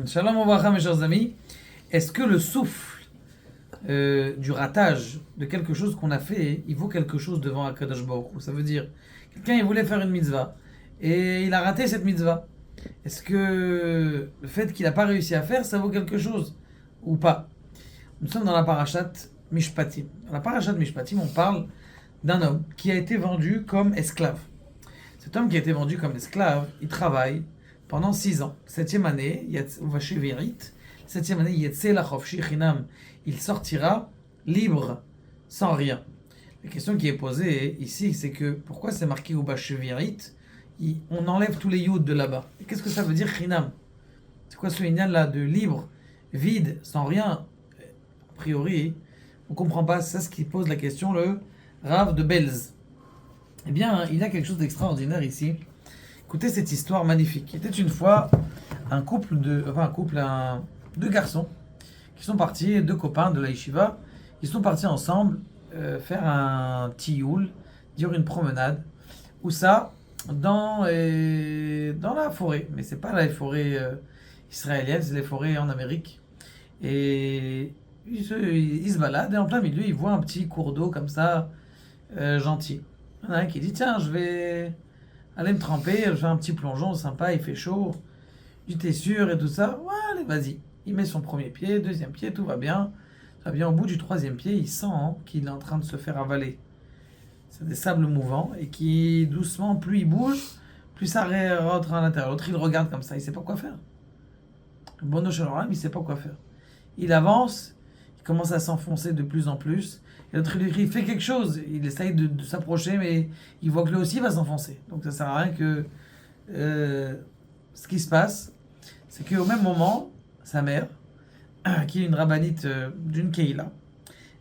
Shalom Obracha, mes chers amis. Est-ce que le souffle du ratage de quelque chose qu'on a fait, il vaut quelque chose devant Akadosh Baruch Hu? Ça veut dire, quelqu'un il voulait faire une mitzvah et il a raté cette mitzvah. Est-ce que le fait qu'il n'a pas réussi à faire, ça vaut quelque chose ou pas? Nous sommes dans la parashat Mishpatim. Dans la parashat Mishpatim, on parle d'un homme qui a été vendu comme esclave. Cet homme qui a été vendu comme esclave, il travaille pendant 6 ans. Septième année, septième année, il sortira libre, sans rien. La question qui est posée ici, c'est que pourquoi c'est marqué Ubashevirit? On enlève tous les youds de là-bas. Et qu'est-ce que ça veut dire chinam? C'est quoi ce inyan là de libre, vide, sans rien? A priori, on ne comprend pas. C'est ça ce qui pose la question, le Rav de Belz. Eh bien, il y a quelque chose d'extraordinaire ici. Écoutez cette histoire magnifique. Il était une fois deux garçons qui sont partis, deux copains de la yeshiva, ils sont partis ensemble faire un tioul, dire une promenade. Où ça? Dans la forêt. Mais c'est pas la forêt israélienne, c'est les forêts en Amérique. Et ils se baladent et en plein milieu, ils voient un petit cours d'eau comme ça, gentil. Il y en a un qui dit, tiens, je vais aller me tremper, je fais un petit plongeon sympa, il fait chaud. Tu t'es sûr et tout ça? Ouais, allez, vas-y. Il met son premier pied, deuxième pied, tout va bien. Tout va bien. Au bout du troisième pied, il sent qu'il est en train de se faire avaler. C'est des sables mouvants et qui, doucement, plus il bouge, plus ça rentre à l'intérieur. L'autre, il regarde comme ça, il sait pas quoi faire. Le bon il sait pas quoi faire. Il avance, il commence à s'enfoncer de plus en plus. Et l'autre, il fait quelque chose. Il essaye de s'approcher, mais il voit que lui aussi va s'enfoncer. Donc ça sert à rien que... ce qui se passe, c'est qu'au même moment, sa mère, qui est une rabbinite d'une Keïla,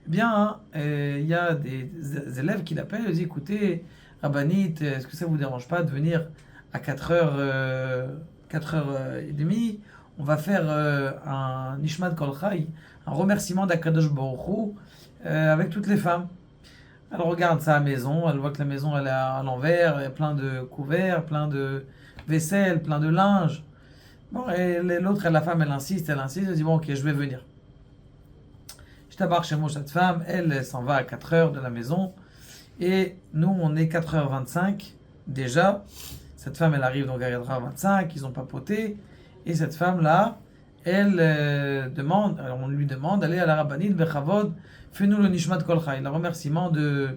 eh bien, il y a des élèves qui l'appellent et disent, écoutez, rabbinite, est-ce que ça vous dérange pas de venir à 4h30, on va faire un Nishmat Kol Chai, un remerciement d'Akadosh Baruch Hu, avec toutes les femmes. Elle regarde sa maison, elle voit que la maison elle est à l'envers, il y a plein de couverts, plein de vaisselle, plein de linge. Bon, et l'autre, la femme, elle insiste, elle dit, bon, ok, je vais venir. Je t'abarque chez moi, cette femme, elle s'en va à 4h de la maison, et nous, on est 4h25, déjà. Cette femme, elle arrive donc à 4h25, ils ont papoté, et cette femme-là, elle demande, alors on lui demande, allez à la rabbinite, Bechavod, fais-nous le Nishmat Kol Chai, le remerciement de...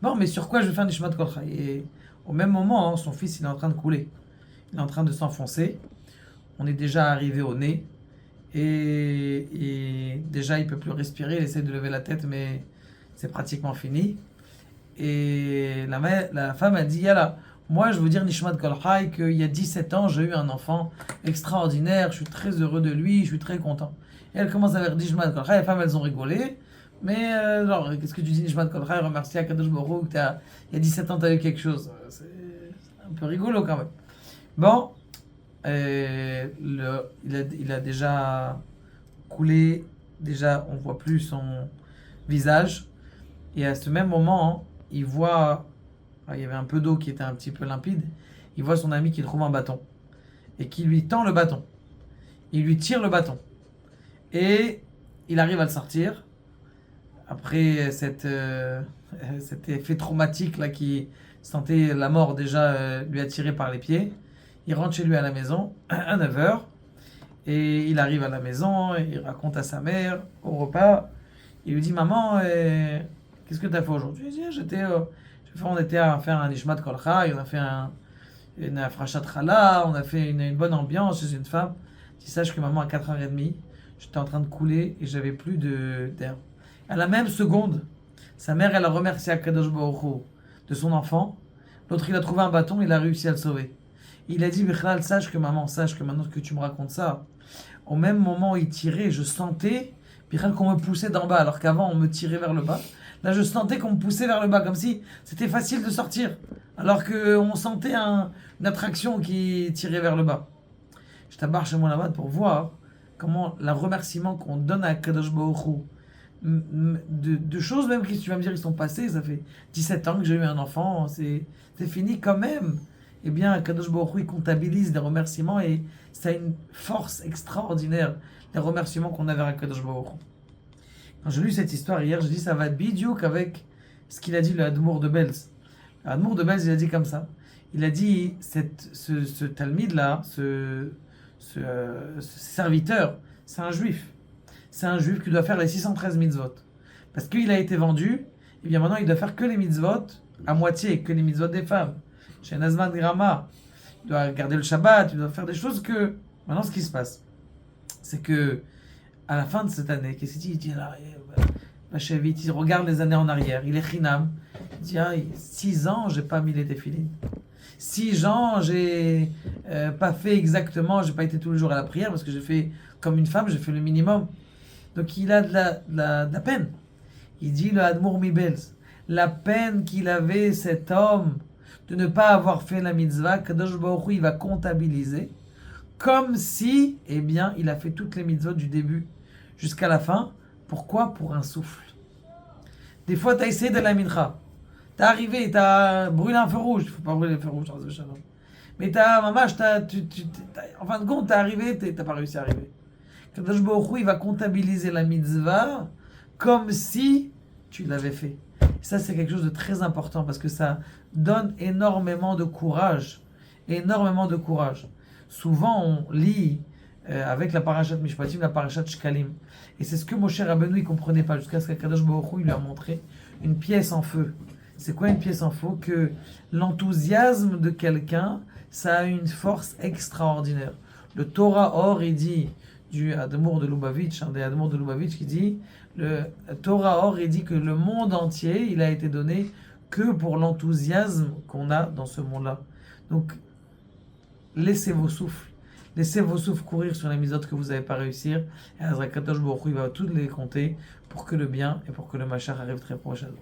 Bon, mais sur quoi je vais faire Nishmat Kol Chai? Et au même moment, son fils, il est en train de couler. Il est en train de s'enfoncer. On est déjà arrivé au nez. Et déjà, il ne peut plus respirer. Il essaie de lever la tête, mais c'est pratiquement fini. Et la femme a dit, Yalla, moi, je veux dire Nishmat Kol Chai, qu'il y a 17 ans, j'ai eu un enfant extraordinaire. Je suis très heureux de lui. Je suis très content. Et elle commence à faire Nishmat Kol Chai. Les femmes, elles ont rigolé. Mais, genre, qu'est-ce que tu dis, Nishmat Kol Chai, remercie à Kadosh Baruch Hu, il y a 17 ans, tu as eu quelque chose. C'est un peu rigolo quand même. Bon, il a déjà coulé, déjà on voit plus son visage. Et à ce même moment, il voit, il y avait un peu d'eau qui était un petit peu limpide, il voit son ami qui trouve un bâton et qui lui tend le bâton. Il lui tire le bâton et il arrive à le sortir. Après cet effet traumatique là qui sentait la mort déjà lui attirer par les pieds, il rentre chez lui à la maison à 9h et il arrive à la maison, il raconte à sa mère au repas, il lui dit maman, qu'est-ce que tu as fait aujourd'hui? Il dit on était à faire un Nishmat Kol Chai, on a fait une Afrashat Chala, on a fait une bonne ambiance chez une femme. Tu saches que maman à 4h30, j'étais en train de couler et j'avais plus d'air. À la même seconde, sa mère, elle a remercié Akadosh Baruch Hu de son enfant. L'autre, il a trouvé un bâton, il a réussi à le sauver. Il a dit, Bichlal, sache que maintenant que tu me racontes ça, au même moment où il tirait, je sentais, Bichlal, qu'on me poussait d'en bas, alors qu'avant, on me tirait vers le bas. Là, je sentais qu'on me poussait vers le bas, comme si c'était facile de sortir, alors qu'on sentait une attraction qui tirait vers le bas. Je t'abarre chez moi là-bas pour voir comment le remerciement qu'on donne à Kadosh Baruch Hu, de choses même qui tu vas me dire ils sont passées, ça fait 17 ans que j'ai eu un enfant, c'est fini quand même. eh bien, Kadosh Baruch Hu, il comptabilise les remerciements et ça a une force extraordinaire, les remerciements qu'on a vers Kadosh Baruch Hu. Quand j'ai lu cette histoire hier, j'ai dit ça va bidiouk avec ce qu'il a dit le Admour de Belz. L'Admour de Belz, il a dit comme ça. Il a dit, ce Talmid-là, ce serviteur, c'est un juif. C'est un juif qui doit faire les 613 mitzvot. Parce qu'il a été vendu, et bien maintenant il doit faire que les mitzvot à moitié, que les mitzvot des femmes. Chez Nazman Grama, il doit garder le Shabbat, il doit faire des choses que... Maintenant, ce qui se passe, c'est que à la fin de cette année, qu'est-ce qu'il dit? Il dit, il regarde les années en arrière, il est chinam. Il dit, 6 ans, j'ai pas mis les téfilines. 6 ans, j'ai pas fait exactement, j'ai pas été tous les jours à la prière parce que j'ai fait comme une femme, j'ai fait le minimum. Donc il a de la peine. Il dit le Admour Mibelz, la peine qu'il avait cet homme de ne pas avoir fait la mitzvah, Kadosh Baruch Hu, il va comptabiliser comme si, eh bien, il a fait toutes les mitzvot du début jusqu'à la fin. Pourquoi? Pour un souffle. Des fois, tu as essayé de la mincha. Tu es arrivé, tu as brûlé un feu rouge. Il ne faut pas brûler le feu rouge, mais en fin de compte, tu es arrivé, tu n'as pas réussi à arriver. Kadosh Baruch Hu, il va comptabiliser la mitzvah comme si tu l'avais fait. Et ça, c'est quelque chose de très important parce que ça donne énormément de courage. Énormément de courage. Souvent, on lit avec la parashat Mishpatim, la parashat Shkalim. Et c'est ce que Moshe Rabbeinu ne comprenait pas jusqu'à ce qu'Akadosh Baruch Hu lui a montré une pièce en feu. C'est quoi une pièce en feu? Que l'enthousiasme de quelqu'un, ça a une force extraordinaire. Le Torah Or, il dit, du Admour de Lubavitch, des Admour de Lubavitch qui dit, le Torah Or, il dit que le monde entier, il a été donné que pour l'enthousiasme qu'on a dans ce monde-là. Donc, laissez vos souffles courir sur les mitzvot que vous n'avez pas réussir. Et Azra Kadosh Baruch Hu, il va toutes les compter pour que le bien et pour que le Mashiach arrive très prochainement.